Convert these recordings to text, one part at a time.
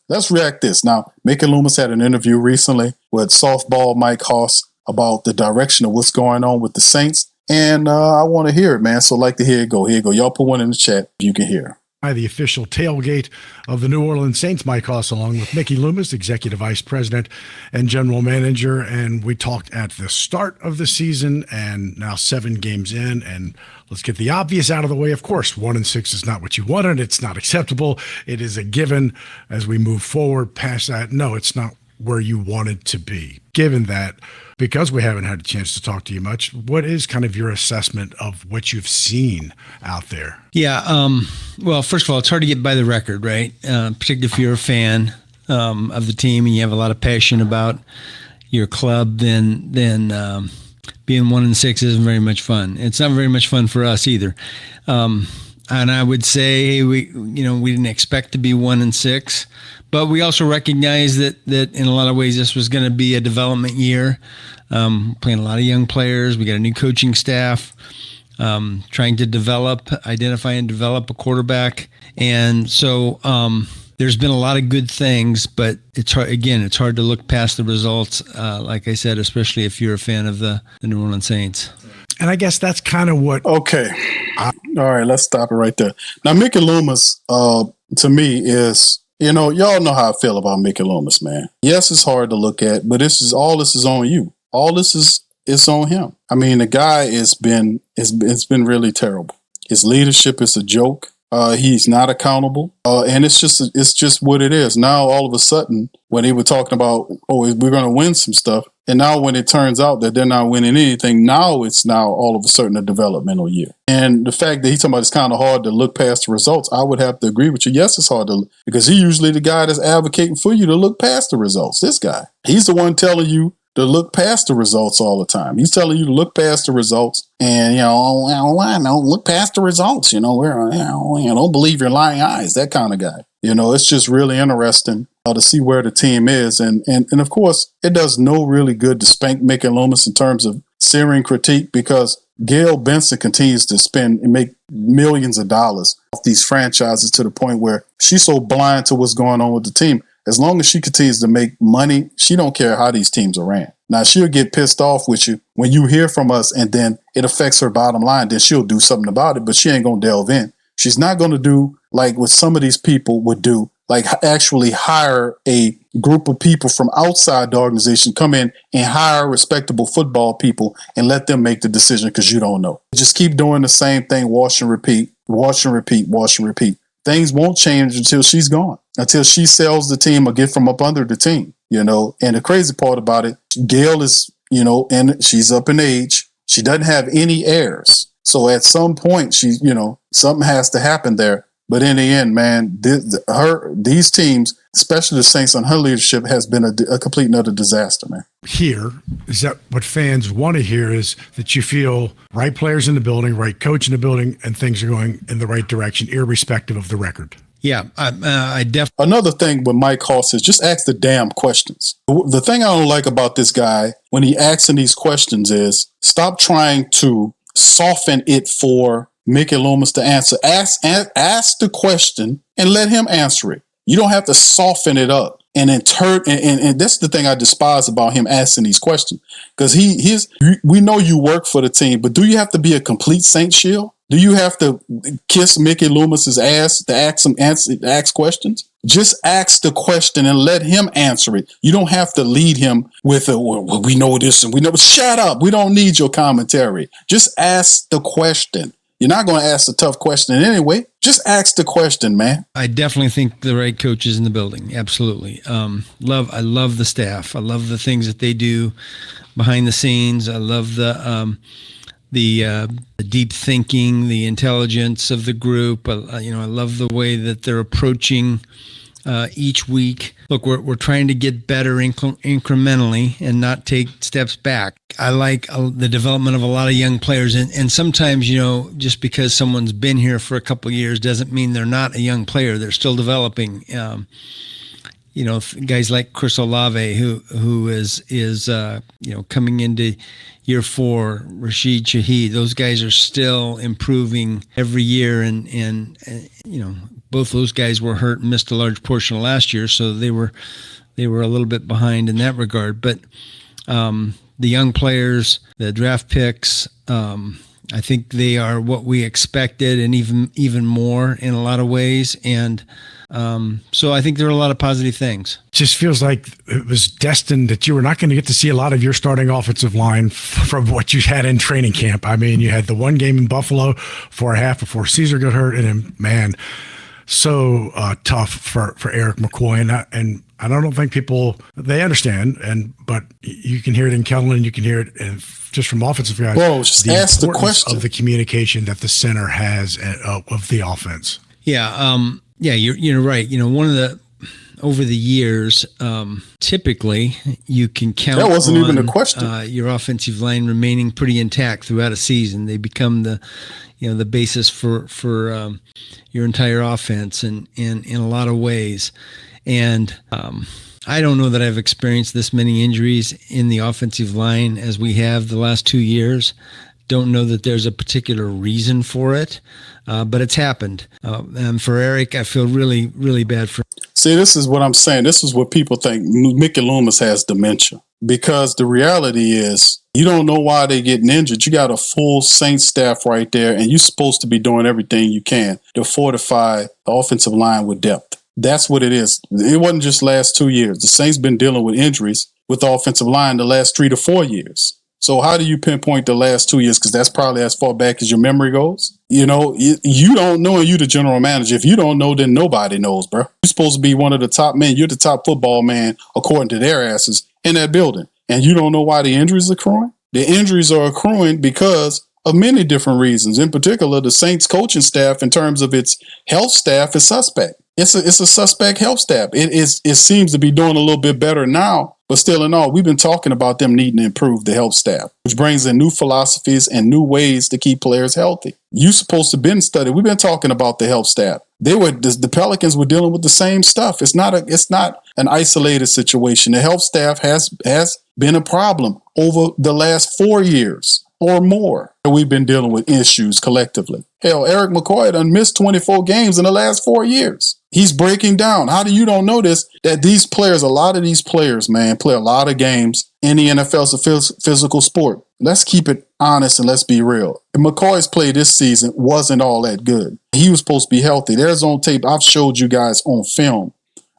let's react this. Now, Mickey Loomis had an interview recently with softball Mike Hoss about the direction of what's going on with the Saints. And I want to hear it, man. So I'd like to hear it go. Here you go. Y'all put one in the chat if you can hear. The official tailgate of the New Orleans Saints, Mike Hoss, along with Mickey Loomis, Executive Vice President and General Manager. And we talked at the start of the season and now 7 games in. And let's get the obvious out of the way. Of course, 1-6 is not what you wanted. It's not acceptable. It is a given as we move forward past that. No, it's not where you wanted to be. Given that, because we haven't had a chance to talk to you much, what is kind of your assessment of what you've seen out there? Yeah. Well, first of all, it's hard to get by the record, right? Particularly if you're a fan of the team and you have a lot of passion about your club, then being 1-6 isn't very much fun. It's not very much fun for us either. And I would say we didn't expect to be 1-6. But we also recognize that in a lot of ways this was going to be a development year, playing a lot of young players. We got a new coaching staff, trying to identify and develop a quarterback. And so there's been a lot of good things, but it's hard to look past the results, like I said, especially if you're a fan of the New Orleans Saints. And I guess that's kind of what... Okay. All right, let's stop it right there. Now, Mickey Loomis, to me, is... y'all know how I feel about Mickey Loomis, man. Yes, it's hard to look at, but this is on you. All this is on him. I mean, the guy it's been really terrible. His leadership is a joke. He's not accountable, and it's just what it is. Now, all of a sudden, when they were talking about, we're going to win some stuff, and now when it turns out that they're not winning anything, now it's all of a sudden a developmental year. And the fact that he's talking about it's kind of hard to look past the results, I would have to agree with you. Yes, it's hard to look, because he's usually the guy that's advocating for you to look past the results. This guy, he's the one telling you to look past the results all the time. He's telling you to look past the results, and look past the results. Don't believe your lying eyes. That kind of guy. It's just really interesting to see where the team is, and of course, it does no really good to spank Mickey Loomis in terms of searing critique, because Gail Benson continues to spend and make millions of dollars off these franchises to the point where she's so blind to what's going on with the team. As long as she continues to make money, she don't care how these teams are ran. Now, she'll get pissed off with you when you hear from us and then it affects her bottom line. Then she'll do something about it, but she ain't going to delve in. She's not going to do like what some of these people would do, like actually hire a group of people from outside the organization, come in and hire respectable football people and let them make the decision, because you don't know. Just keep doing the same thing, wash and repeat, wash and repeat, wash and repeat. Things won't change until she's gone, until she sells the team or get from up under the team, And the crazy part about it, Gail is, and she's up in age. She doesn't have any heirs. So at some point, something has to happen there. But in the end, man, these teams, especially the Saints on her leadership, has been a complete and utter disaster, man. Here is that what fans want to hear is that you feel right players in the building, right coach in the building, and things are going in the right direction, irrespective of the record. Yeah, I definitely. Another thing with Mike Hoss is just ask the damn questions. The thing I don't like about this guy when he asking these questions is stop trying to soften it for Mickey Loomis to answer. Ask the question and let him answer it. You don't have to soften it up and and that's the thing I despise about him asking these questions, because we know you work for the team, but do you have to be a complete Saint shield? Do you have to kiss Mickey Loomis's ass to ask questions? Just ask the question and let him answer it. You don't have to lead him with we know this and we know. Shut up. We don't need your commentary. Just ask the question. You're not going to ask the tough question anyway. Just ask the question, man. I definitely think the right coach is in the building. Absolutely. I love the staff. I love the things that they do behind the scenes. I love the deep thinking, the intelligence of the group. I love the way that they're approaching each week. Look, we're trying to get better incrementally and not take steps back. I like the development of a lot of young players. And sometimes, just because someone's been here for a couple of years doesn't mean they're not a young player. They're still developing. guys like Chris Olave, who is coming into year 4, Rashid Shaheed. Those guys are still improving every year, and both those guys were hurt and missed a large portion of last year, so they were a little bit behind in that regard. But the young players, the draft picks, I think they are what we expected, and even more in a lot of ways. And so I think there are a lot of positive things. Just feels like it was destined that you were not going to get to see a lot of your starting offensive line from what you had in training camp. I mean, you had the one game in Buffalo for a half before Caesar got hurt, and then, man, so tough for Eric McCoy. And I don't think they understand, but you can hear it in Kellen, and you can hear it just from offensive guys. Bro, just ask the question of the communication that the center has of the offense. Yeah. Yeah, you're right. Over the years, typically you can count. That wasn't on, even a question. Your offensive line remaining pretty intact throughout a season. They become the basis for your entire offense, and in a lot of ways. And I don't know that I've experienced this many injuries in the offensive line as we have the last 2 years. Don't know that there's a particular reason for it, but it's happened. And for Eric, I feel really, really bad for him. See, this is what I'm saying. This is what people think. Mickey Loomis has dementia, because the reality is you don't know why they're getting injured. You got a full Saints staff right there, and you're supposed to be doing everything you can to fortify the offensive line with depth. That's what it is. It wasn't just last 2 years. The Saints been dealing with injuries with the offensive line the last 3 to 4 years. So how do you pinpoint the last 2 years? Because that's probably as far back as your memory goes. You don't know, and you the general manager. If you don't know, then nobody knows, bro. You're supposed to be one of the top men. You're the top football man, according to their asses, in that building. And you don't know why the injuries are accruing? The injuries are accruing because of many different reasons. In particular, the Saints coaching staff, in terms of its health staff, is suspect. It's a suspect health staff. It seems to be doing a little bit better now, but still in all, we've been talking about them needing to improve the health staff, which brings in new philosophies and new ways to keep players healthy. You supposed to been studied. We've been talking about the health staff. The Pelicans were dealing with the same stuff. It's not an isolated situation. The health staff has been a problem over the last 4 years or more. We've been dealing with issues collectively. Hell, Eric McCoy done missed 24 games in the last 4 years. He's breaking down. How do you don't know this? That these players, a lot of these players, man, play a lot of games in the NFL. It's a physical sport. Let's keep it honest and let's be real. McCoy's play this season wasn't all that good. He was supposed to be healthy. There's on tape. I've showed you guys on film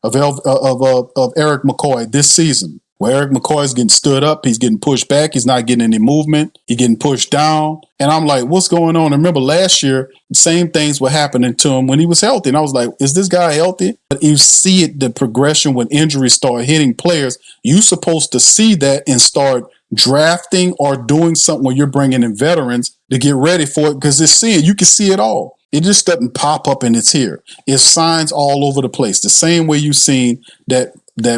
of Eric McCoy this season, where Eric McCoy is getting stood up. He's getting pushed back. He's not getting any movement. He's getting pushed down. And I'm like, what's going on? I remember last year, the same things were happening to him when he was healthy. And I was like, is this guy healthy? But you see it, the progression when injuries start hitting players. You're supposed to see that and start drafting or doing something where you're bringing in veterans to get ready for it, because you can see it all. It just doesn't pop up and it's here. It's signs all over the place. The same way you've seen that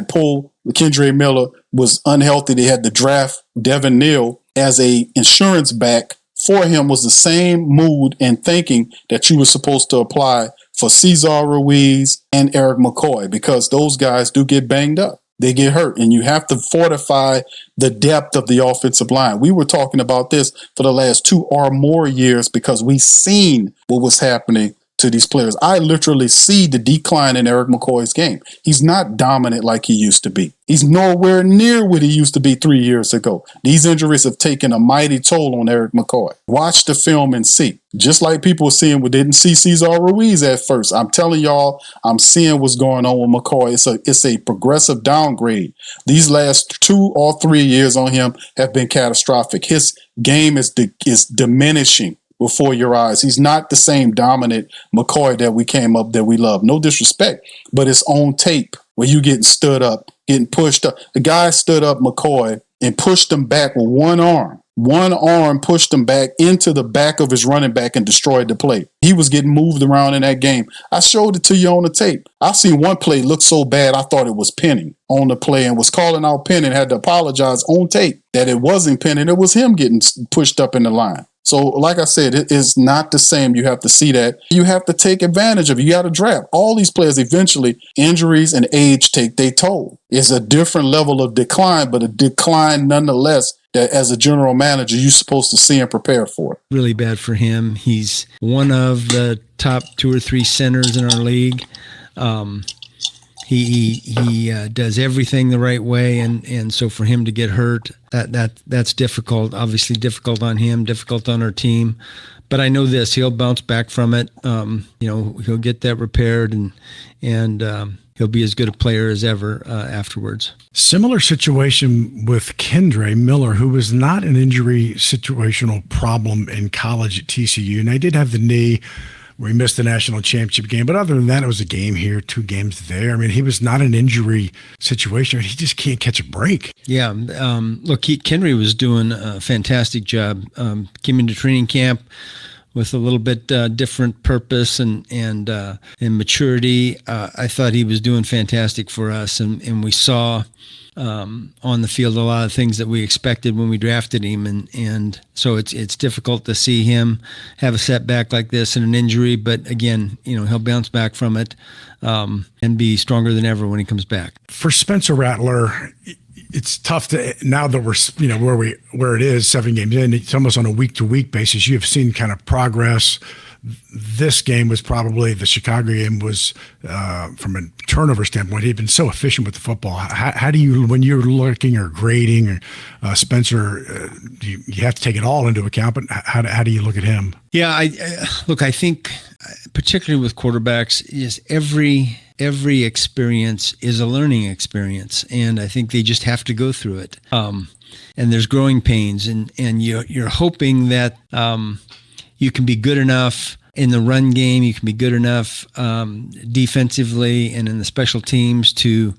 Paul Kendre Miller was unhealthy. They had to draft Devin Neal as a insurance back for him, was the same mood and thinking that you were supposed to apply for Cesar Ruiz and Eric McCoy, because those guys do get banged up. They get hurt, and you have to fortify the depth of the offensive line. We were talking about this for the last 2 or more years because we seen what was happening to these players. I literally see the decline in Eric McCoy's game. He's not dominant like he used to be. He's nowhere near what he used to be 3 years ago. These injuries have taken a mighty toll on Eric McCoy. Watch the film and see. Just like people were seeing, we didn't see Cesar Ruiz at first. I'm telling y'all, I'm seeing what's going on with McCoy. It's a progressive downgrade. These last 2 or 3 years on him have been catastrophic. His game is diminishing before your eyes. He's not the same dominant McCoy that we love. No disrespect, but it's on tape where you getting stood up, getting pushed up. The guy stood up McCoy and pushed him back with one arm. One arm pushed him back into the back of his running back and destroyed the play. He was getting moved around in that game. I showed it to you on the tape. I seen one play look so bad I thought it was Penning on the play and was calling out Penning, had to apologize on tape that it wasn't Penning. It was him getting pushed up in the line. So, like I said, it is not the same. You have to see that. You have to take advantage of it. You got to draft. All these players, eventually, injuries and age take their toll. It's a different level of decline, but a decline nonetheless that as a general manager, you're supposed to see and prepare for. Really bad for him. He's one of the top 2 or 3 centers in our league. He does everything the right way, and so for him to get hurt, that's difficult. Obviously, difficult on him, difficult on our team. But I know this: he'll bounce back from it. He'll get that repaired, and he'll be as good a player as ever afterwards. Similar situation with Kendre Miller, who was not an injury situational problem in college at TCU, and I did have the knee. We missed the national championship game, but other than that, it was a game here, 2 games there. I mean, he was not an injury situation. He just can't catch a break. Yeah. Look, Kenry was doing a fantastic job. Came into training camp with a little bit different purpose and maturity. I thought he was doing fantastic for us, and we saw on the field a lot of things that we expected when we drafted him, and so it's difficult to see him have a setback like this and an injury, but again, he'll bounce back from it and be stronger than ever when he comes back. For Spencer Rattler, it's tough to, now that we're where it is 7 games in, it's almost on a week-to-week basis. You have seen kind of progress. This game was probably, the Chicago game was, from a turnover standpoint, he'd been so efficient with the football. How do you, when you're looking or grading Spencer, you have to take it all into account, but how do you look at him? Yeah, I think particularly with quarterbacks, is every experience is a learning experience, and I think they just have to go through it. And there's growing pains, and you're hoping that you can be good enough in the run game, you can be good enough defensively and in the special teams to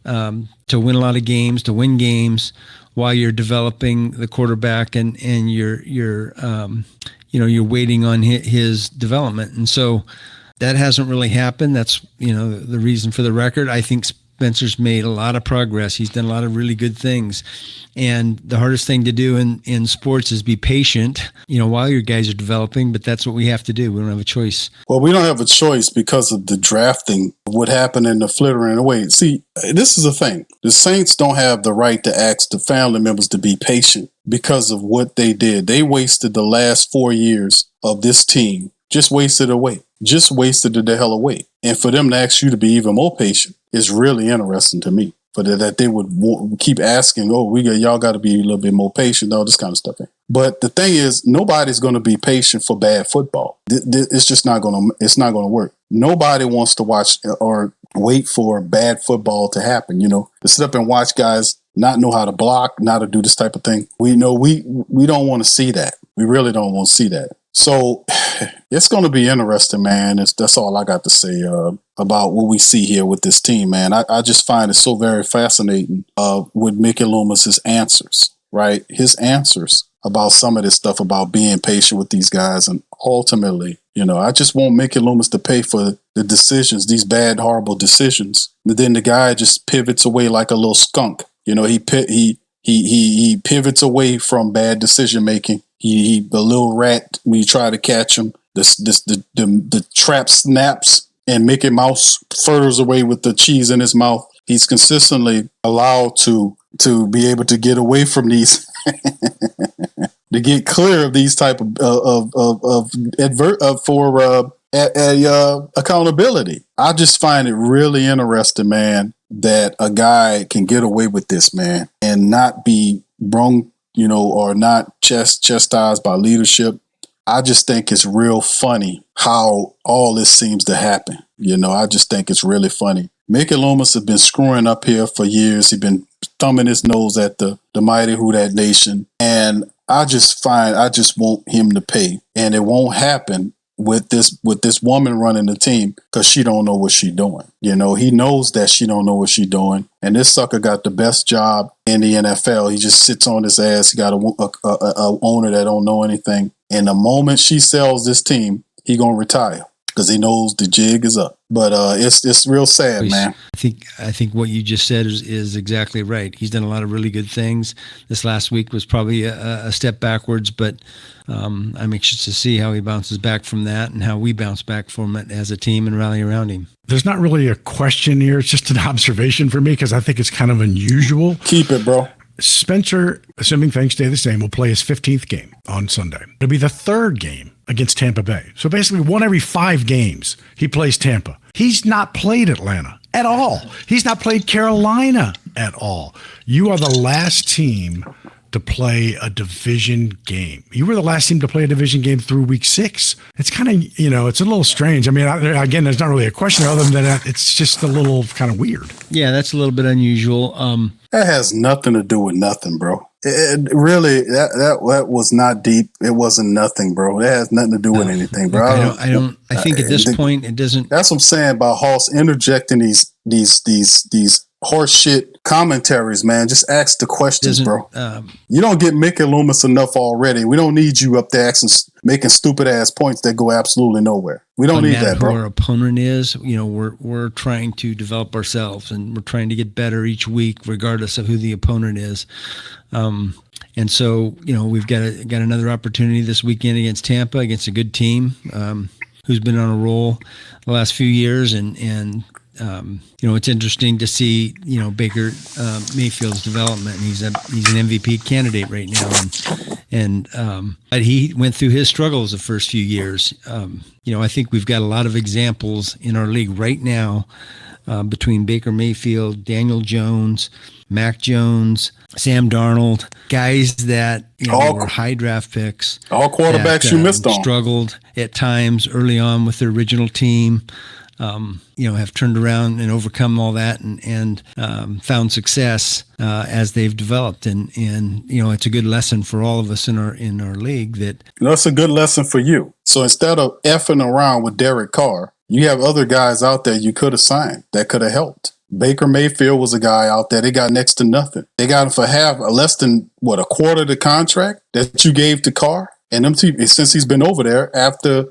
win a lot of games, to win games while you're developing the quarterback and you're waiting on his development. And so that hasn't really happened. That's, the reason for the record. I think Spencer's made a lot of progress. He's done a lot of really good things. And the hardest thing to do in sports is be patient, while your guys are developing, but that's what we have to do. We don't have a choice. Well, we don't have a choice because of the drafting, what happened in the flittering away. See, this is the thing. The Saints don't have the right to ask the family members to be patient because of what they did. They wasted the last 4 years of this team, just wasted away. Just wasted it the hell away. And for them to ask you to be even more patient is really interesting to me. For that they would keep asking, y'all got to be a little bit more patient, all this kind of stuff. But the thing is, nobody's going to be patient for bad football. It's just not going to work. Nobody wants to watch or wait for bad football to happen. To sit up and watch guys not know how to block, not to do this type of thing. We don't want to see that. We really don't want to see that. So it's going to be interesting, man. That's all I got to say about what we see here with this team, man. I just find it so very fascinating with Mickey Loomis' answers, right? His answers about some of this stuff about being patient with these guys. And ultimately, I just want Mickey Loomis to pay for the decisions, these bad, horrible decisions. And then the guy just pivots away like a little skunk. He pivots away from bad decision making. He a little rat when you try to catch him. The trap snaps and Mickey Mouse furthers away with the cheese in his mouth. He's consistently allowed to be able to get away from these, to get clear of these type of accountability. I just find it really interesting, man, that a guy can get away with this, man, and not be brung, or not chastised by leadership. I just think it's real funny how all this seems to happen. I just think it's really funny. Mickey Loomis has been screwing up here for years. He's been thumbing his nose at the mighty Who Dat Nation. And I just want him to pay. And it won't happen with this woman running the team because she don't know what she's doing. He knows that she don't know what she's doing. And this sucker got the best job in the NFL. He just sits on his ass. He got a owner that don't know anything. And the moment she sells this team, he gonna retire. because he knows the jig is up. But it's real sad, man. I think what you just said is exactly right. He's done a lot of really good things. This last week was probably a step backwards, but I'm anxious to see how he bounces back from that and how we bounce back from it as a team and rally around him. There's not really a question here. It's just an observation for me because I think it's kind of unusual. Keep it, bro. Spencer, assuming things stay the same, will play his 15th game on Sunday. It'll be the third game against Tampa Bay. So basically 1 every 5 games, he plays Tampa. He's not played Atlanta at all. He's not played Carolina at all. You are the last team to play a division game. You were the last team to play a division game through week 6. It's kind of, it's a little strange. I mean, again, there's not really a question other than that. It's just a little kind of weird. Yeah, that's a little bit unusual. That has nothing to do with nothing, bro. It really, that was not deep. It wasn't nothing, bro. That has nothing to do with anything, bro. I think at this point it doesn't. That's what I'm saying about Hoss interjecting these horse shit commentaries, man. Just ask the questions, bro. You don't get Mickey Loomis enough already. We don't need you up there making stupid ass points that go absolutely nowhere. We don't need that, bro. Who our opponent is, we're trying to develop ourselves and we're trying to get better each week, regardless of who the opponent is. And so, we've got another opportunity this weekend against Tampa, against a good team who's been on a roll the last few years, and it's interesting to see, Baker Mayfield's development. He's an MVP candidate right now, but he went through his struggles the first few years. I think we've got a lot of examples in our league right now between Baker Mayfield, Daniel Jones, Mac Jones, Sam Darnold, guys that were high draft picks. All quarterbacks you missed on. Struggled at times early on with their original team. Have turned around and overcome all that and found success as they've developed. And it's a good lesson for all of us in our league that. That's a good lesson for you. So instead of effing around with Derek Carr, you have other guys out there you could have signed that could have helped. Baker Mayfield was a guy out there. They got next to nothing. They got him for less than a quarter of the contract that you gave to Carr. And them two, since he's been over there after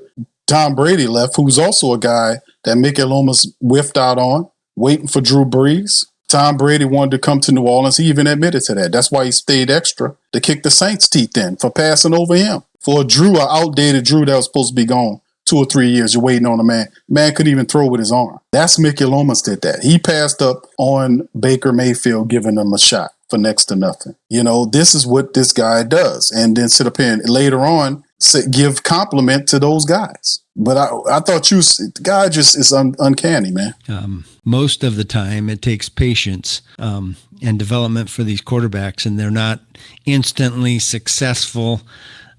Tom Brady left, who's also a guy that Mickey Loomis whiffed out on, waiting for Drew Brees. Tom Brady wanted to come to New Orleans. He even admitted to that. That's why he stayed extra to kick the Saints' teeth in for passing over him. For an outdated Drew that was supposed to be gone 2 or 3 years, you're waiting on a man. Man couldn't even throw with his arm. That's Mickey Loomis did that. He passed up on Baker Mayfield, giving him a shot for next to nothing. This is what this guy does. And then sit up here and later on give compliment to those guys. But I thought the guy just is uncanny, man. Most of the time it takes patience and development for these quarterbacks, and they're not instantly successful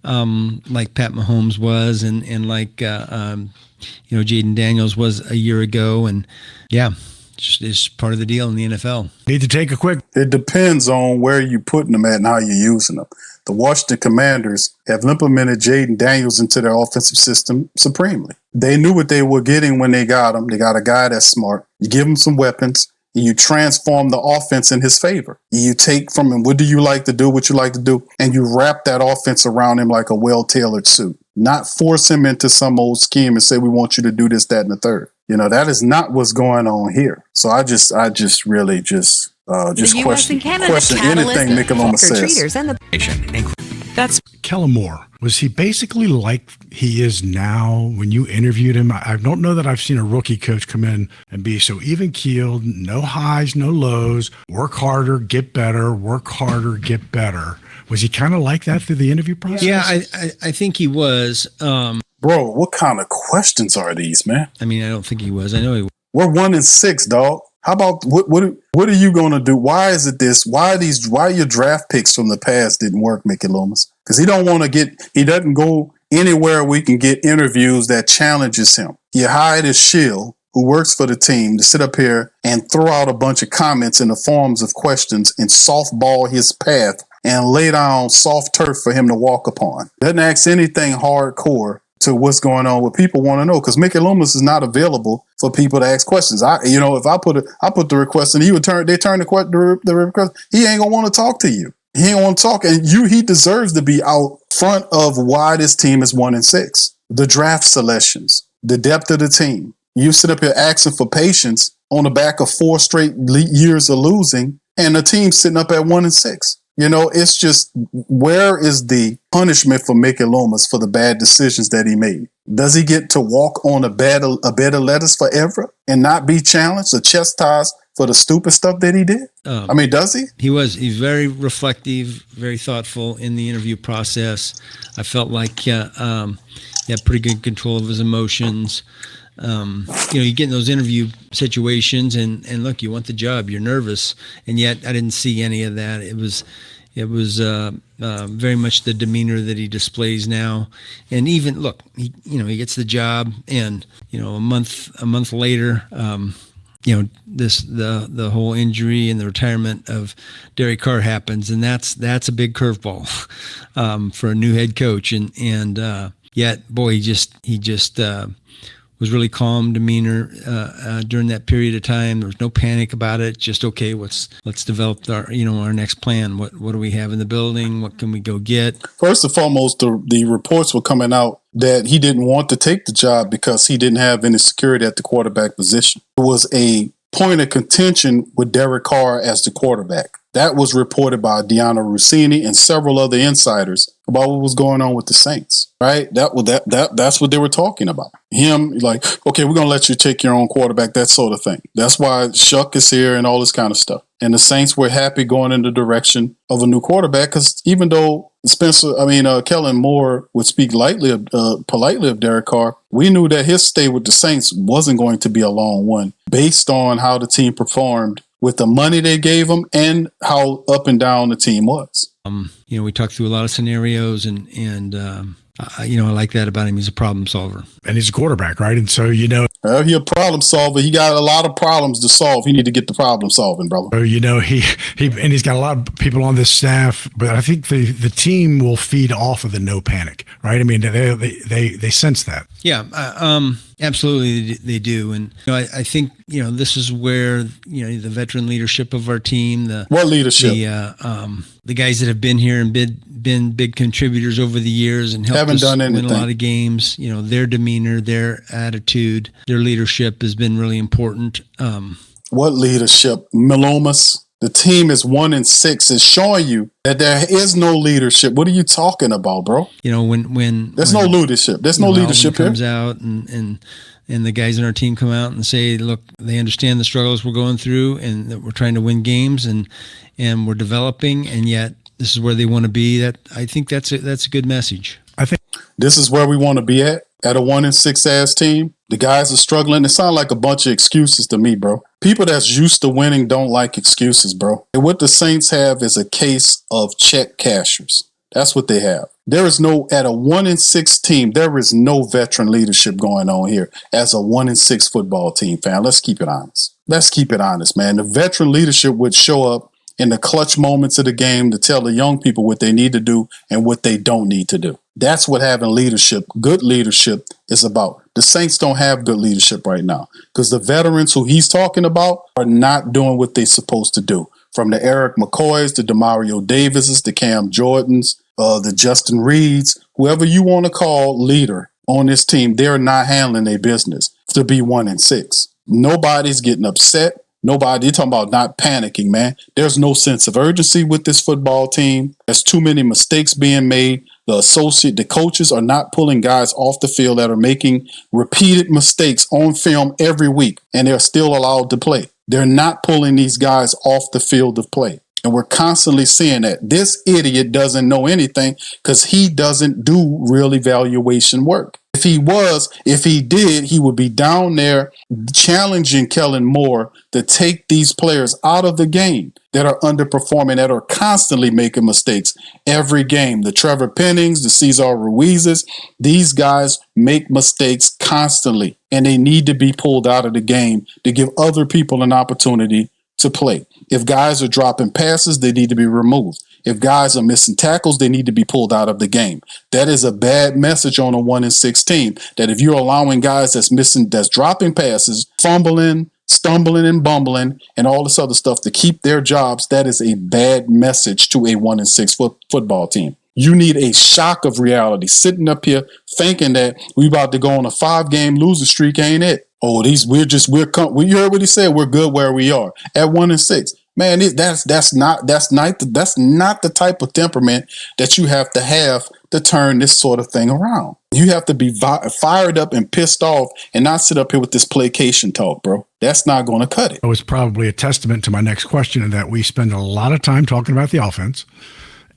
like Pat Mahomes was and like Jaden Daniels was a year ago. And it's part of the deal in the NFL. Need to take a quick. It depends on where you're putting them at and how you're using them. The Washington Commanders have implemented Jaden Daniels into their offensive system supremely. They knew what they were getting when they got him. They got a guy that's smart. You give him some weapons, and you transform the offense in his favor. You take from him, what do you like to do, what you like to do, and you wrap that offense around him like a well-tailored suit. Not force him into some old scheme and say, we want you to do this, that, and the third. That is not what's going on here. So I just really just question anything Mickey Loomis says. That's Kellen Moore. Was he basically like he is now when you interviewed him? I don't know that I've seen a rookie coach come in and be so even-keeled, no highs, no lows, work harder, get better, work harder, get better. Was he kind of like that through the interview process? Yeah, I think he was. Bro, what kind of questions are these, man? I mean, I don't think he was. I know he was. We're 1-6, dog. How about what are you going to do? Why is it this? Why your draft picks from the past didn't work, Mickey Loomis? Because he doesn't go anywhere we can get interviews that challenges him. You hired his shill, who works for the team, to sit up here and throw out a bunch of comments in the forms of questions and softball his path and lay down soft turf for him to walk upon. Doesn't ask anything hardcore to what's going on, what people want to know, because Mickey Loomis is not available for people to ask questions. If I put the request and they turn the request, he ain't gonna want to talk to you. He ain't want to talk, and he deserves to be out front of why this team is 1-6. The draft selections, the depth of the team. You sit up here asking for patience on the back of 4 straight years of losing, and the team sitting up at 1-6. You know, it's just, where is the punishment for Mickey Loomis for the bad decisions that he made? Does he get to walk on a bed of lettuce forever and not be challenged or chastised for the stupid stuff that he did? I mean, does he? He's very reflective, very thoughtful in the interview process. I felt like he had pretty good control of his emotions. You get in those interview situations and look, you want the job, you're nervous, and yet I didn't see any of that. It was very much the demeanor that he displays now. And even look, he gets the job, and a month later, the whole injury and the retirement of Derek Carr happens, and that's a big curveball for a new head coach. And yet, boy, he just was really calm demeanor during that period of time. There was no panic about it. Just, okay, let's develop our next plan. What do we have in the building? What can we go get? First and foremost, the reports were coming out that he didn't want to take the job because he didn't have any security at the quarterback position. It was a point of contention with Derek Carr as the quarterback. That was reported by Deanna Rossini and several other insiders about what was going on with the Saints, right? That's what they were talking about. Him, like, okay, we're going to let you take your own quarterback, that sort of thing. That's why Shuck is here and all this kind of stuff. And the Saints were happy going in the direction of a new quarterback, because even though Kellen Moore would speak politely of Derek Carr, we knew that his stay with the Saints wasn't going to be a long one based on how the team performed with the money they gave him and how up and down the team was. We talked through a lot of scenarios, and I like that about him. He's a problem solver. And he's a quarterback, right? And so, he's a problem solver. He got a lot of problems to solve. He need to get the problem solving, brother. So, he's got a lot of people on this staff, but I think the team will feed off of the no panic, right? I mean, they sense that. Yeah, absolutely they do. And I think this is where the veteran leadership of our team, what leadership? The guys that have been here and been big contributors over the years and helped us win a lot of games. Their demeanor, their attitude, their leadership has been really important. What leadership? Loomis? The team is 1-6. Is showing you that there is no leadership. What are you talking about, bro? When there's no leadership. There's no leadership here. Comes out and the guys in our team come out and say, look, they understand the struggles we're going through and that we're trying to win games and we're developing, and yet this is where they want to be. I think that's a good message. I think this is where we want to be at a 1-6 ass team. The guys are struggling. It sounds like a bunch of excuses to me, bro. People that's used to winning don't like excuses, bro. And what the Saints have is a case of check cashers. That's what they have. At a 1-6 team, there is no veteran leadership going on here as a 1-6 football team, fam. Let's keep it honest. Man. The veteran leadership would show up in the clutch moments of the game to tell the young people what they need to do and what they don't need to do. That's what having good leadership is about. The Saints don't have good leadership right now because the veterans who he's talking about are not doing what they're supposed to do. From the Eric McCoys, the Demario Davises, the Cam Jordans, the Justin Reeds, whoever you want to call leader on this team, they're not handling their business to be 1-6. Nobody's getting upset. You're talking about not panicking, man. There's no sense of urgency with this football team. There's too many mistakes being made. The coaches are not pulling guys off the field that are making repeated mistakes on film every week, and they're still allowed to play. They're not pulling these guys off the field of play. And we're constantly seeing that. This idiot doesn't know anything because he doesn't do real evaluation work. If he did, he would be down there challenging Kellen Moore to take these players out of the game that are underperforming, that are constantly making mistakes every game. The Trevor Pennings, the Cesar Ruizes, these guys make mistakes constantly, and they need to be pulled out of the game to give other people an opportunity to play. If guys are dropping passes, they need to be removed. If guys are missing tackles, they need to be pulled out of the game. That is a bad message on a 1-6 team. That if you're allowing guys that's dropping passes, fumbling, stumbling and bumbling, and all this other stuff to keep their jobs, that is a bad message to a 1-6 football team. You need a shock of reality. Sitting up here thinking that we about to go on a 5-game losing streak ain't it. Oh, you heard what he said. We're good where we are at 1-6. Man, that's not the type of temperament that you have to turn this sort of thing around. You have to be fired up and pissed off and not sit up here with this placation talk, bro. That's not going to cut it. It was probably a testament to my next question in that we spend a lot of time talking about the offense.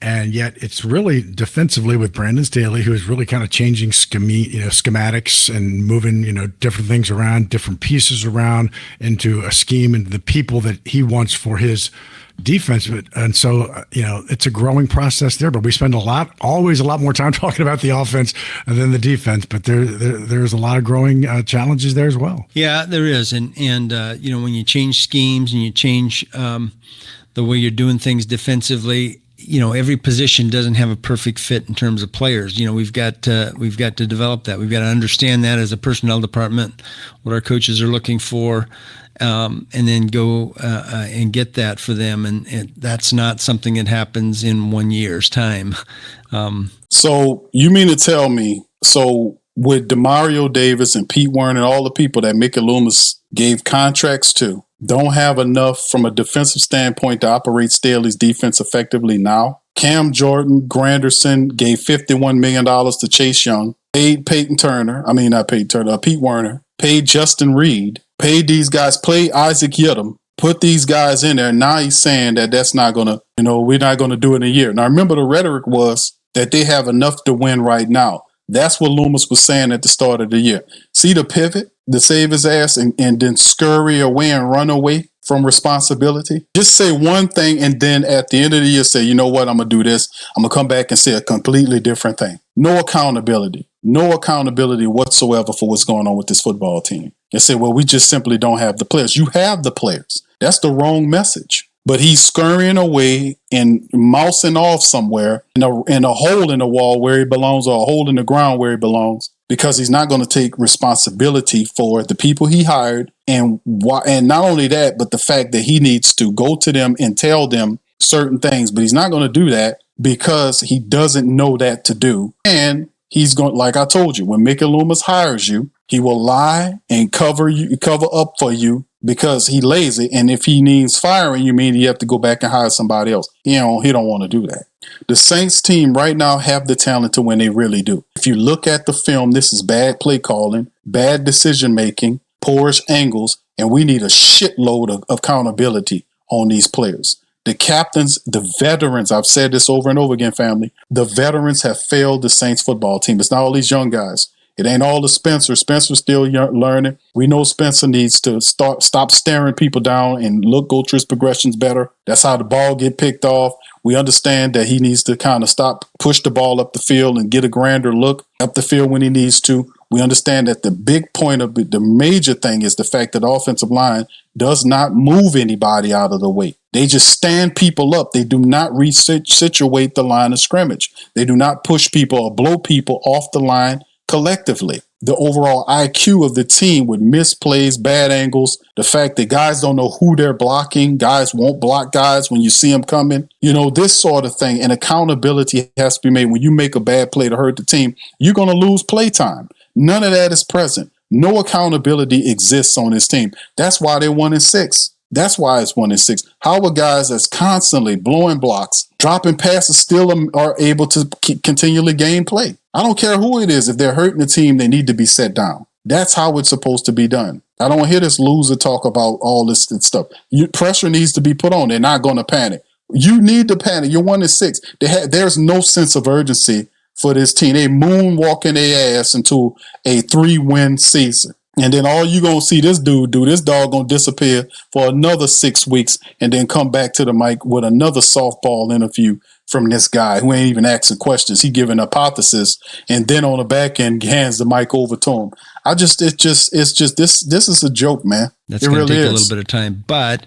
And yet it's really defensively with Brandon Staley, who is really kind of changing schematics and moving, different things around, different pieces around into a scheme and the people that he wants for his defense. And so, it's a growing process there, but we spend always a lot more time talking about the offense than the defense, but there's a lot of growing challenges there as well. Yeah, there is. And when you change schemes and you change the way you're doing things defensively, every position doesn't have a perfect fit in terms of players. We've got to develop that. We've got to understand that as a personnel department, what our coaches are looking for, and then go and get that for them. And that's not something that happens in 1 year's time. So you mean to tell me, with Demario Davis and Pete Werner and all the people that Mickey Loomis gave contracts to, don't have enough from a defensive standpoint to operate Staley's defense effectively now? Cam Jordan, Granderson gave $51 million to Chase Young, paid Pete Werner, paid Justin Reed, paid these guys, played Isaac Yiadom, put these guys in there. Now he's saying that that's not going to, we're not going to do it in a year. Now, remember the rhetoric was that they have enough to win right now. That's what Loomis was saying at the start of the year. See the pivot, to save his ass and then scurry away and run away from responsibility? Just say one thing and then at the end of the year say, you know what, I'm going to do this. I'm going to come back and say a completely different thing. No accountability whatsoever for what's going on with this football team. They say, well, we just simply don't have the players. You have the players. That's the wrong message. But he's scurrying away and mousing off somewhere in a hole in the wall where he belongs, or a hole in the ground where he belongs, because he's not going to take responsibility for the people he hired. And not only that, but the fact that he needs to go to them and tell them certain things. But he's not going to do that because he doesn't know that to do. And he's going, like I told you, when Mickey Loomis hires you, he will lie and cover up for you because he's lazy. And if he needs firing, you mean you have to go back and hire somebody else. He don't want to do that. The Saints team right now have the talent to win. They really do. If you look at the film, this is bad play calling, bad decision making, poorish angles, and we need a shitload of accountability on these players. The captains, the veterans, I've said this over and over again, family, the veterans have failed the Saints football team. It's not all these young guys. It ain't all the Spencer. Spencer's still learning. We know Spencer needs to stop staring people down and go through his progressions better. That's how the ball get picked off. We understand that he needs to kind of push the ball up the field and get a grander look up the field when he needs to. We understand that the big point of the major thing is the fact that the offensive line does not move anybody out of the way. They just stand people up. They do not resituate the line of scrimmage. They do not push people or blow people off the line collectively. The overall IQ of the team with misplays, bad angles, the fact that guys don't know who they're blocking, guys won't block guys when you see them coming, this sort of thing. And accountability has to be made. When you make a bad play to hurt the team, you're going to lose play time. None of that is present. No accountability exists on this team. That's why they're 1-6. That's why it's 1-6. How are guys that's constantly blowing blocks, dropping passes, still are able to continually gain play? I don't care who it is. If they're hurting the team, they need to be set down. That's how it's supposed to be done. I don't hear this loser talk about all this stuff. Pressure needs to be put on. They're not going to panic. You need to panic. You're 1-6. There's no sense of urgency for this team. They moonwalking their ass into a 3-win season. And then all you going to see this dude do, this dog going to disappear for another 6 weeks and then come back to the mic with another softball interview from this guy who ain't even asking questions. He giving hypothesis and then on the back end hands the mic over to him. It's just this is a joke, man. That's going to take a little bit of time. But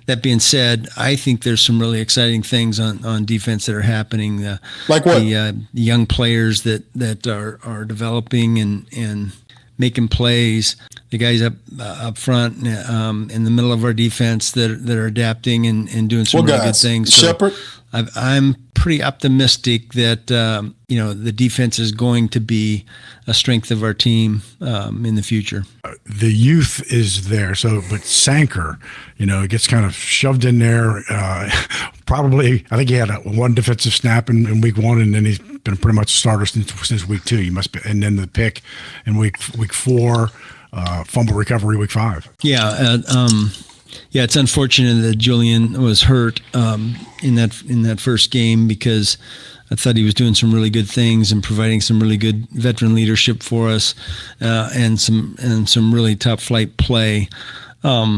that being said, I think there's some really exciting things on defense that are happening. Like what? The young players that are developing and making plays. The guys up front in the middle of our defense that are adapting and doing some really good things. So, Shepard? I'm pretty optimistic that the defense is going to be a strength of our team in the future. The youth is there, but Sanker, gets kind of shoved in there. Probably, I think he had one defensive snap in week 1, and then he's been pretty much a starter since week 2. He must be, and then the pick in week 4, fumble recovery week 5. Yeah. Yeah, it's unfortunate that Julian was hurt in that first game, because I thought he was doing some really good things and providing some really good veteran leadership for us, and some really top flight play. But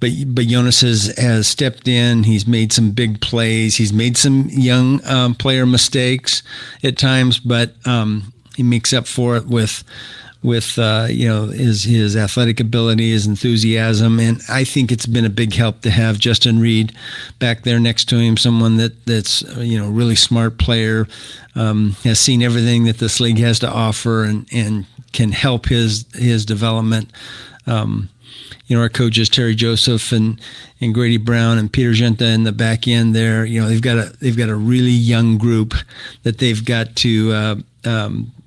Jonas has stepped in. He's made some big plays. He's made some young player mistakes at times, but he makes up for it with his athletic ability, his enthusiasm, and I think it's been a big help to have Justin Reed back there next to him, someone that's really smart player, has seen everything that this league has to offer, and can help his development. Our coaches Terry Joseph and Grady Brown and Peter Genta in the back end there. They've got a really young group that they've got to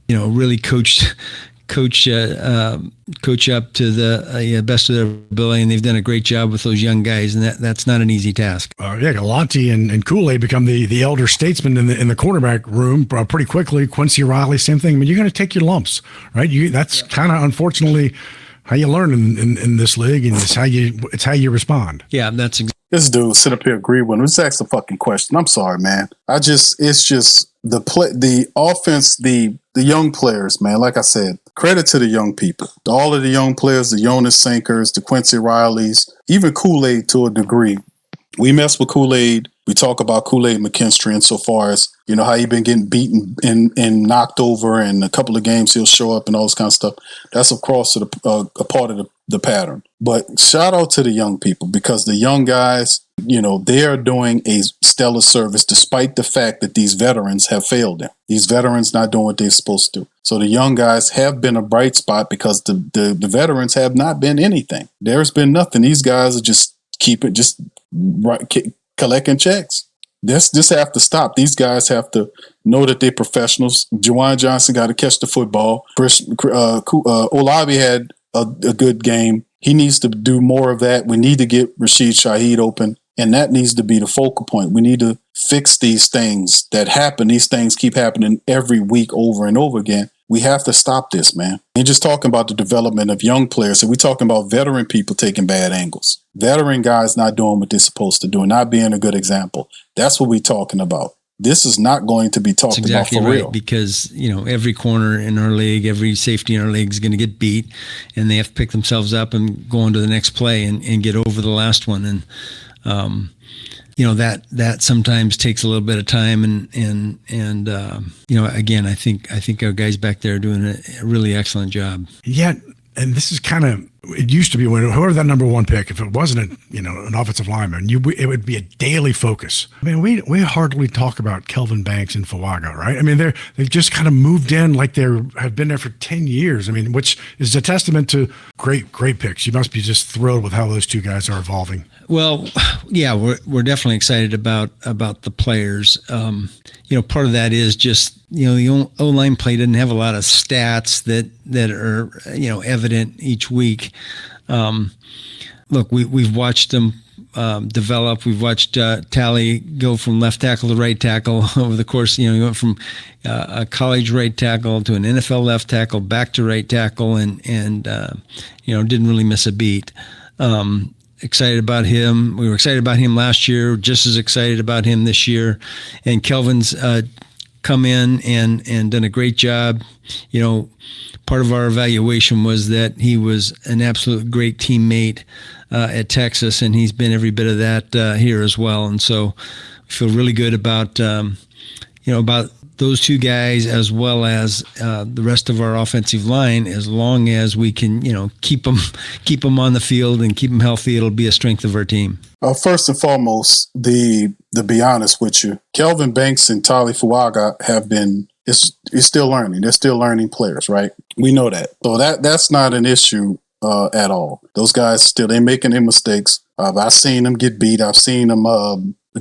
really coach up to the best of their ability, and they've done a great job with those young guys, and that's not an easy task. Galante and Kool-Aid become the elder statesmen in the quarterback room pretty quickly. Quincy Riley, same thing. I mean, you're going to take your lumps, right? That's kind of unfortunately how you learn in this league, and it's how you respond. Yeah, that's exactly. This dude sit up here agree with him. Let's ask the fucking question. I'm sorry, man. It's just the offense, the young players, man. Like I said, credit to the young people. All of the young players, the Jonas Sankers, the Quincy Rileys, even Kool-Aid to a degree. We mess with Kool-Aid. We talk about Kool-Aid McKinstry insofar as, how he been getting beaten and knocked over, and a couple of games he'll show up and all this kind of stuff. That's, of course, a part of the pattern. But shout out to the young people, because the young guys, they are doing a stellar service despite the fact that these veterans have failed them. These veterans not doing what they're supposed to do. So the young guys have been a bright spot, because the veterans have not been anything. There's been nothing. These guys are just collecting checks. This have to stop. These guys have to know that they're professionals. Juwan Johnson got to catch the football. Olavi had a good game. He needs to do more of that. We need to get Rashid Shaheed open, and that needs to be the focal point. We need to fix these things that happen. These things keep happening every week over and over again. We have to stop this, man. And just talking about the development of young players, so we're talking about veteran people taking bad angles. Veteran guys not doing what they're supposed to do, not being a good example. That's what we're talking about. This is not going to be talked about for real. Because, every corner in our league, every safety in our league is going to get beat, and they have to pick themselves up and go on to the next play and get over the last one. And, that sometimes takes a little bit of time, and again, I think our guys back there are doing a really excellent job. Yeah, and this is kind of, it used to be when whoever that number 1 pick, if it wasn't an offensive lineman, it would be a daily focus. I mean, we hardly talk about Kelvin Banks and Fuaga, right? I mean, they've just kind of moved in like they have been there for 10 years. I mean, which is a testament to great picks. You must be just thrilled with how those two guys are evolving. Well, yeah, we're definitely excited about the players. Part of that is just the O-line play didn't have a lot of stats that are evident each week. Look, we've watched them develop. We've watched Tally go from left tackle to right tackle over the course. He went from a college right tackle to an NFL left tackle, back to right tackle, and didn't really miss a beat. Excited about him. We were excited about him last year, just as excited about him this year. And Kelvin's come in and done a great job. Part of our evaluation was that he was an absolute great teammate at Texas, and he's been every bit of that here as well. And so we feel really good about about those two guys, as well as the rest of our offensive line. As long as we can, keep them on the field and keep them healthy, it'll be a strength of our team. First and foremost, to be honest with you, Kelvin Banks and Tali Fuaga have been. It's still learning. They're still learning players, right? We know that. So that's not an issue at all. Those guys they're making their mistakes. I've seen them get beat. I've seen them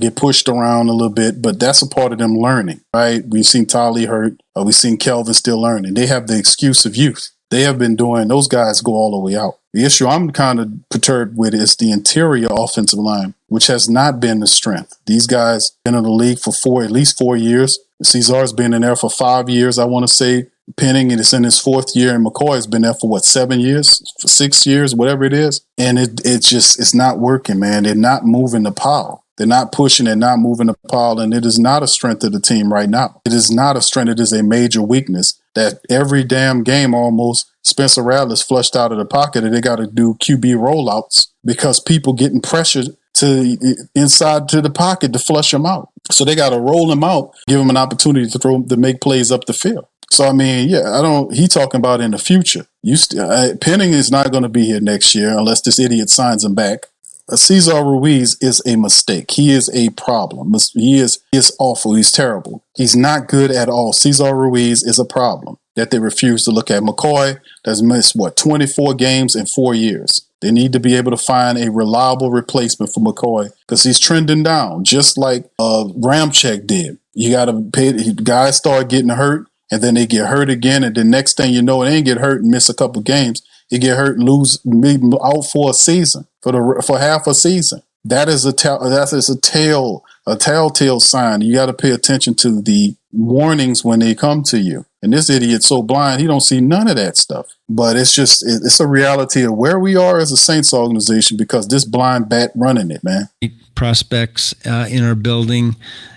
get pushed around a little bit, but that's a part of them learning, right? We've seen Tolly hurt. We've seen Kelvin still learning. They have the excuse of youth. They have been doing, those guys go all the way out. The issue I'm kind of perturbed with is the interior offensive line, which has not been the strength. These guys been in the league for at least 4 years. Cesar's been in there for 5 years, I want to say. Penning is in his 4th year, and McCoy has been there for 7 years, for 6 years, whatever it is. And it's not working, man. They're not moving the pile. They're not pushing, they're not moving the pile, and it is not a strength of the team right now. It is not a strength. It is a major weakness that every damn game almost Spencer Rattler's flushed out of the pocket, and they got to do QB rollouts because people getting pressured to inside to the pocket to flush them out. So they got to roll them out, give them an opportunity to make plays up the field. So, I mean, he talking about in the future. Penning is not going to be here next year unless this idiot signs him back. Cesar Ruiz is a mistake. He is a problem. He is awful. He's terrible. He's not good at all. Cesar Ruiz is a problem that they refuse to look at. McCoy has missed, 24 games in 4 years. They need to be able to find a reliable replacement for McCoy because he's trending down, just like Ramczyk did. You got to pay. Guys start getting hurt, and then they get hurt again, and the next thing you know, they ain't get hurt and miss a couple games. They get hurt and lose, maybe out for a season, for half a season. That is a telltale sign. You got to pay attention to the warnings when they come to you. And this idiot's so blind, he don't see none of that stuff. But it's a reality of where we are as a Saints organization because this blind bat running it, man. Prospects in our building,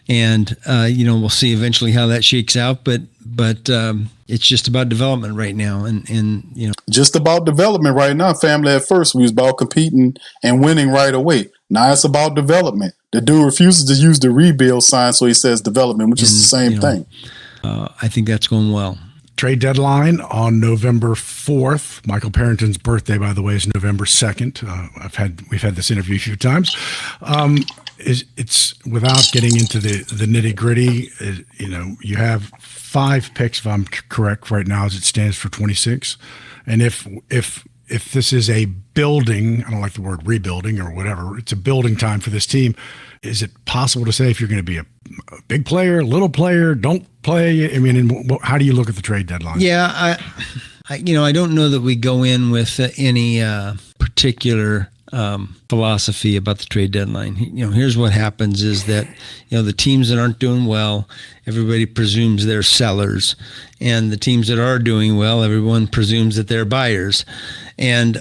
and we'll see eventually how that shakes out. But it's just about development right now, and just about development right now. Family, at first we was about competing and winning right away. Now it's about development. The dude refuses to use the rebuild sign, so he says development, which is the same thing. I think that's going well. Trade deadline on November 4th. Michael Parrington's birthday, by the way, is November 2nd. We've had this interview a few times. It's without getting into the nitty gritty. You have 5 picks, if I'm correct, right now as it stands for 26. And if this is a building, I don't like the word rebuilding or whatever, it's a building time for this team. Is it possible to say if you're going to be a big player, little player, don't play? I mean, how do you look at the trade deadline? Yeah, I don't know that we go in with any particular philosophy about the trade deadline. Here's what happens is that, the teams that aren't doing well, everybody presumes they're sellers, and the teams that are doing well, everyone presumes that they're buyers. And,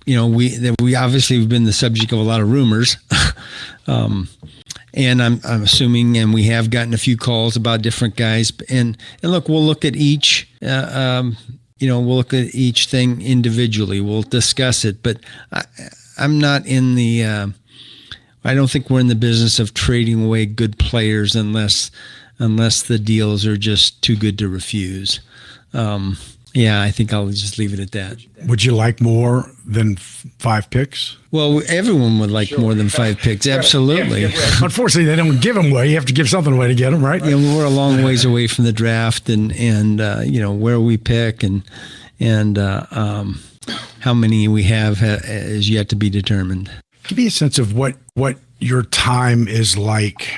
we obviously have been the subject of a lot of rumors. And I'm assuming, and we have gotten a few calls about different guys. And look, we'll look at each, we'll look at each thing individually. We'll discuss it. But I'm not in the, I don't think we're in the business of trading away good players unless the deals are just too good to refuse. I think I'll just leave it at that. Would you like more than 5 picks? Well, everyone would like more than 5 picks. Absolutely. Unfortunately, they don't give them away. You have to give something away to get them, right? We're a long ways away from the draft, and where we pick and how many we have is yet to be determined. Give me a sense of what your time is like,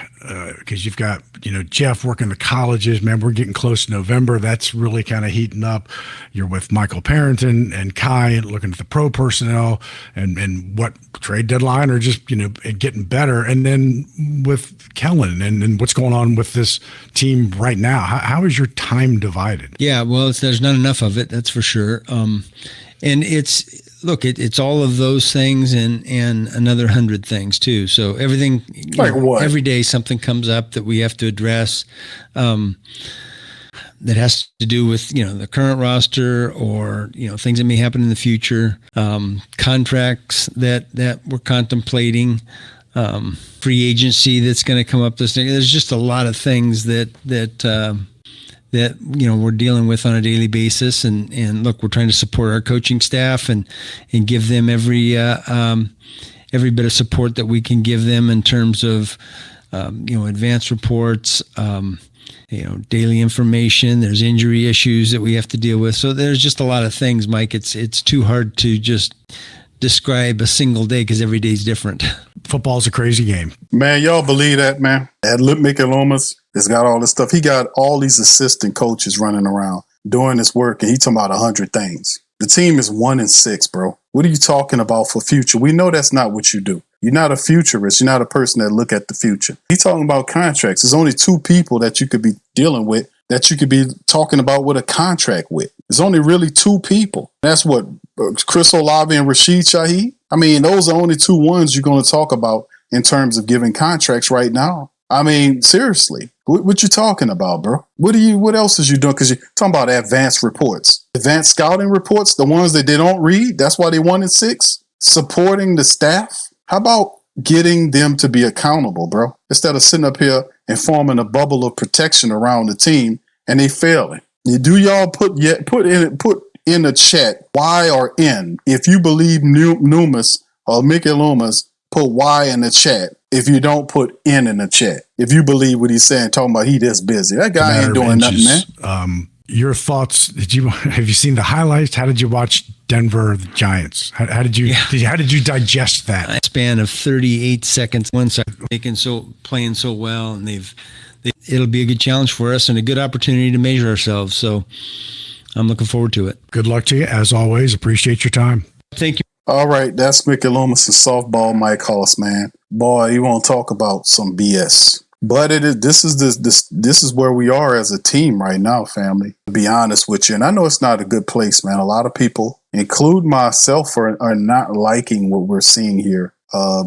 because you've got Jeff working the colleges. Man, we're getting close to November. That's really kind of heating up. You're with Michael Parrington and Kai looking at the pro personnel and what trade deadline or just getting better. And then with Kellen and what's going on with this team right now. How is your time divided? Yeah, well, there's not enough of it. That's for sure. And it's all of those things and another 100 things too. So everything, like what? Every day something comes up that we have to address that has to do with, the current roster or, things that may happen in the future, contracts that we're contemplating, free agency that's going to come up this thing. There's just a lot of things that we're dealing with on a daily basis, and look, we're trying to support our coaching staff and give them every bit of support that we can give them in terms of advance reports, daily information. There's injury issues that we have to deal with, so there's just a lot of things, Mike. It's too hard to just describe a single day because every day's different. Football's a crazy game. Man, y'all believe that, man? That Mickey Loomis has got all this stuff. He got all these assistant coaches running around doing this work, and he talking about 100 things. The team is 1-6, bro. What are you talking about for future? We know that's not what you do. You're not a futurist. You're not a person that look at the future. He's talking about contracts. There's only 2 people that you could be dealing with that you could be talking about with a contract with. There's only really 2 people. That's what, Chris Olave and Rashid Shaheed. I mean, those are only 2 ones you're going to talk about in terms of giving contracts right now. I mean, seriously, what you talking about, bro? What else is you doing? Because you're talking about advanced reports, advanced scouting reports, the ones that they don't read. That's why they 1-6. Supporting the staff. How about getting them to be accountable, bro? Instead of sitting up here and forming a bubble of protection around the team and they failing. Do y'all put in the chat Y or N if you believe Loomis or Mickey Loomis? Put Y in the chat if you don't put N in the chat. If you believe what he's saying, talking about he this busy. That guy ain't doing nothing, man. Your thoughts? Have you seen the highlights? How did you watch Denver the Giants? How did you digest that? A span of 38 seconds. One second, playing so well, and it'll be a good challenge for us and a good opportunity to measure ourselves. So I'm looking forward to it. Good luck to you, as always. Appreciate your time. Thank you. All right, that's Mickey Loomis and softball Mike Hoss, man. Boy, you won't talk about some BS. But this is where we are as a team right now, family, to be honest with you. And I know it's not a good place, man. A lot of people, include myself, are not liking what we're seeing here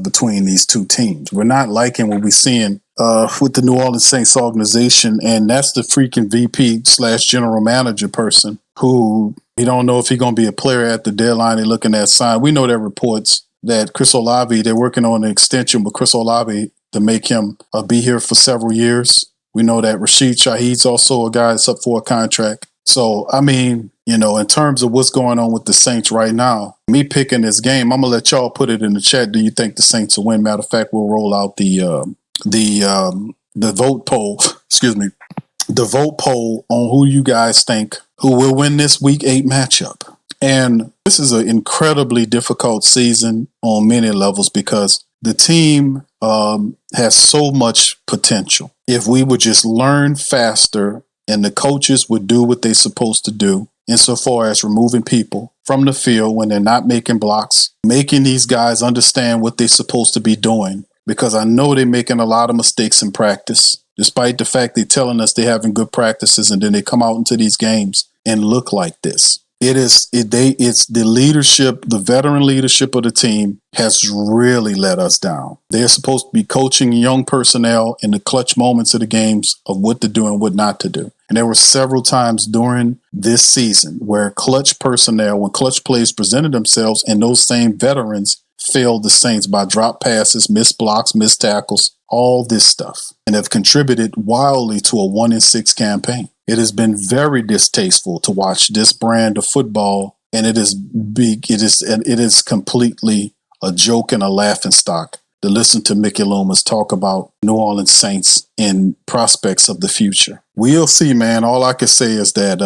between these 2 teams. We're not liking what we're seeing with the New Orleans Saints organization. And that's the freaking VP/general manager person who you don't know if he's going to be a player at the deadline. They're looking at sign. We know there are reports that Chris Olave, they're working on an extension with Chris Olave to make him be here for several years. We know that Rashid Shaheed's also a guy that's up for a contract. So, I mean, in terms of what's going on with the Saints right now, me picking this game, I'm going to let y'all put it in the chat. Do you think the Saints will win? Matter of fact, we'll roll out the vote poll, the vote poll on who you guys think who will win this Week 8 matchup. And this is an incredibly difficult season on many levels because the team has so much potential. If we would just learn faster and the coaches would do what they're supposed to do insofar as removing people from the field when they're not making blocks, making these guys understand what they're supposed to be doing, because I know they're making a lot of mistakes in practice, despite the fact they're telling us they're having good practices, and then they come out into these games and look like this. It's the leadership, the veteran leadership of the team has really let us down. They're supposed to be coaching young personnel in the clutch moments of the games of what to do and what not to do. And there were several times during this season where clutch personnel, when clutch plays presented themselves, and those same veterans failed the Saints by drop passes, missed blocks, missed tackles, all this stuff, and have contributed wildly to a 1-6 campaign. It has been very distasteful to watch this brand of football, and it is completely a joke and a laughingstock to listen to Mickey Loomis talk about New Orleans Saints and prospects of the future. We'll see, man. All I can say is that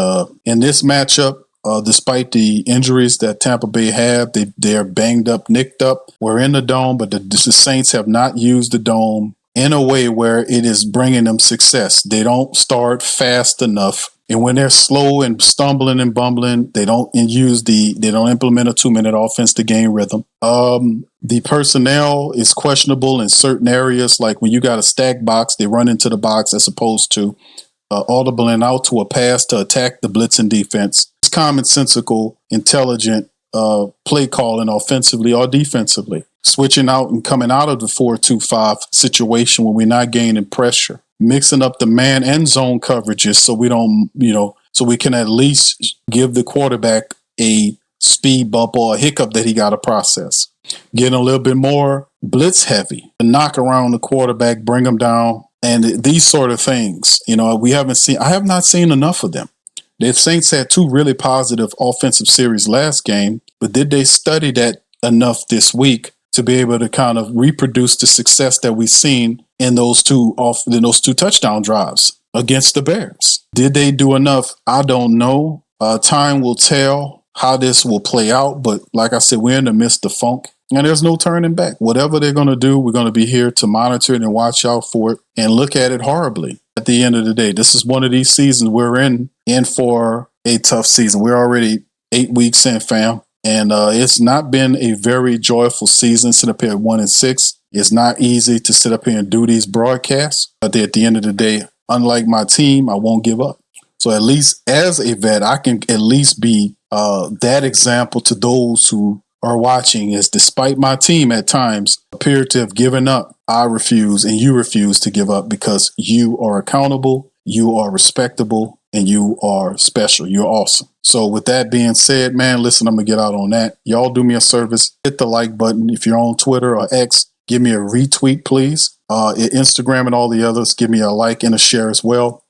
in this matchup, despite the injuries that Tampa Bay have, they're banged up, nicked up. We're in the dome, but the Saints have not used the dome in a way where it is bringing them success. They don't start fast enough. And when they're slow and stumbling and bumbling, they don't implement a 2-minute offense to gain rhythm. The personnel is questionable in certain areas, like when you got a stack box, they run into the box as opposed to audibling out to a pass to attack the blitzing defense. It's commonsensical, intelligent play calling offensively or defensively. Switching out and coming out of the 4-2-5 situation when we're not gaining pressure. Mixing up the man and zone coverages so we don't, so we can at least give the quarterback a speed bump or a hiccup that he got to process. Getting a little bit more blitz heavy, to knock around the quarterback, bring him down, and these sort of things. I have not seen enough of them. The Saints had 2 really positive offensive series last game, but did they study that enough this week to be able to kind of reproduce the success that we've seen in those two touchdown drives against the Bears? Did they do enough? I don't know. Time will tell. how this will play out. But like I said, we're in the midst of funk and there's no turning back. Whatever they're going to do, we're going to be here to monitor it and watch out for it and look at it horribly. At the end of the day, this is one of these seasons we're in for a tough season. We're already 8 weeks in, fam. And it's not been a very joyful season. Sit up here at 1-6. It's not easy to sit up here and do these broadcasts. But at the end of the day, unlike my team, I won't give up. So at least as a vet, I can at least be that example to those who are watching, is despite my team at times appear to have given up, I refuse and you refuse to give up, because you are accountable, you are respectable, and you are special. You're awesome. So with that being said, man, listen, I'm going to get out on that. Y'all do me a service. Hit the like button. If you're on Twitter or X, give me a retweet, please. Instagram and all the others, give me a like and a share as well.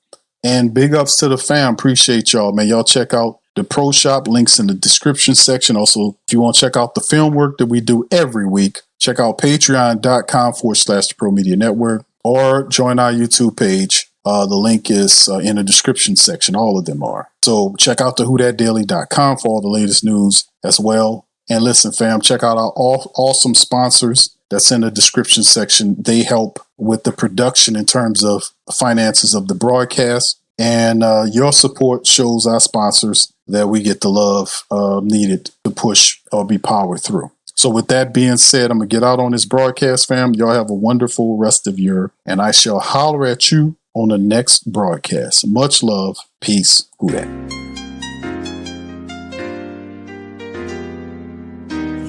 And big ups to the fam. Appreciate y'all, man. Y'all check out the Pro Shop. Links in the description section. Also, if you want to check out the film work that we do every week, check out patreon.com/the Pro Media Network, or join our YouTube page. The link is in the description section. All of them are. So check out the whothatdaily.com for all the latest news as well. And listen, fam, check out our awesome sponsors that's in the description section. They help with the production in terms of finances of the broadcast. And your support shows our sponsors that we get the love needed to push or be powered through. So with that being said, I'm going to get out on this broadcast, fam. Y'all have a wonderful rest of your, and I shall holler at you on the next broadcast. Much love. Peace. Who Dat?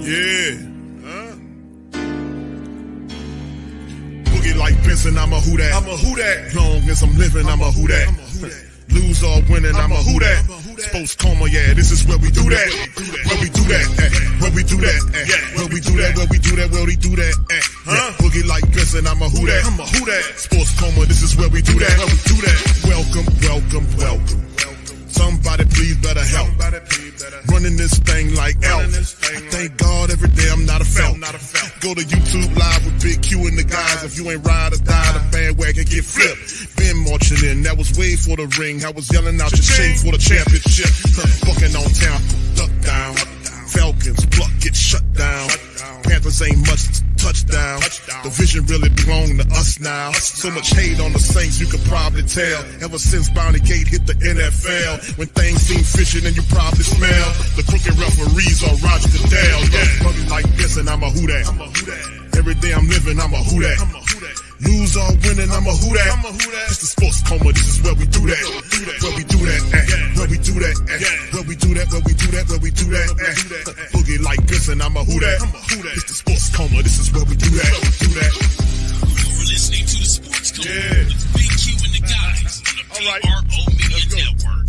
Yeah. Boogie like Benson, I'm a who dat. I'm a who dat. Long as I'm living, I'm a who dat. Lose or winning, I'm a who dat. Sports Coma, yeah, this is where we do that. Where we do that, where we do that, where we do that, where we do that, where we do that. Boogie like Benson, I'm a who dat. I'm a who dat. Sports Coma, this is where we do that. Where we do that. Welcome, welcome, welcome. Somebody please better help. Running this thing like elf. I thank God every day I'm not a felt. Go to YouTube live with Big Q and the guys. If you ain't ride or die, the bandwagon get flipped. Been marching in, that was way for the ring. I was yelling out your shame for the championship. Bucking on town, duck down. Falcons, pluck, get shut down. Panthers ain't much touchdown. The vision really belong to us now. So much hate on the Saints, you could probably tell. Ever since Bounty Gate hit the NFL, when things seem fishy and you probably smell the crooked referees or Roger Goodell. Yeah, probably like this and I'm a who dat. Every day I'm living, I'm a who dat. Lose or winning, I'm a who dat. It's the Sports Coma, this is where we do that. Where we do that, where we do that, where we do that, where we do that, where we do that. Boogie like this and I'm a who dat. It's the Sports Coma, this is where we do that. You're listening to the Sports Coma with Big Q and the guys on the PRO Media Network.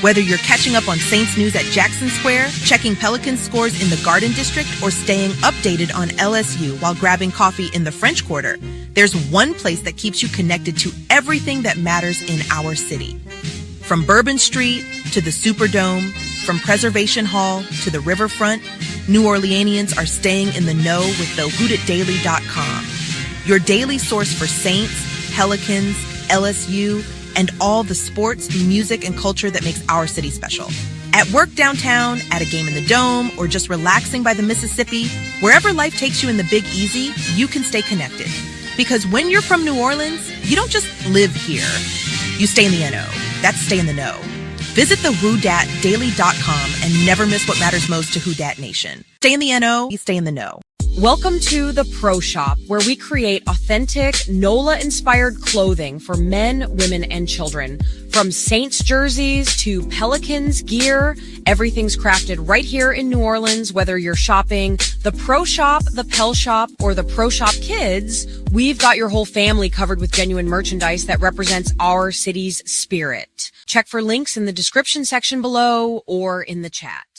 Whether you're catching up on Saints news at Jackson Square, checking Pelicans scores in the Garden District, or staying updated on LSU while grabbing coffee in the French Quarter, there's one place that keeps you connected to everything that matters in our city. From Bourbon Street to the Superdome, From Preservation Hall to the riverfront, New Orleanians are staying in the know with the whodatdaily.com. Your daily source for Saints, Pelicans, LSU, and all the sports, music, and culture that makes our city special. At work downtown, at a game in the Dome, or just relaxing by the Mississippi, wherever life takes you in the Big Easy, you can stay connected. Because when you're from New Orleans, you don't just live here. You stay in the NO. That's stay in the know. Visit the whodatdaily.com and never miss what matters most to Who Dat Nation. Stay in the NO, you stay in the know. Welcome to the Pro Shop, where we create authentic NOLA-inspired clothing for men, women, and children. From Saints jerseys to Pelicans gear, everything's crafted right here in New Orleans. Whether you're shopping the Pro Shop, the Pel Shop, or the Pro Shop Kids, we've got your whole family covered with genuine merchandise that represents our city's spirit. Check for links in the description section below or in the chat.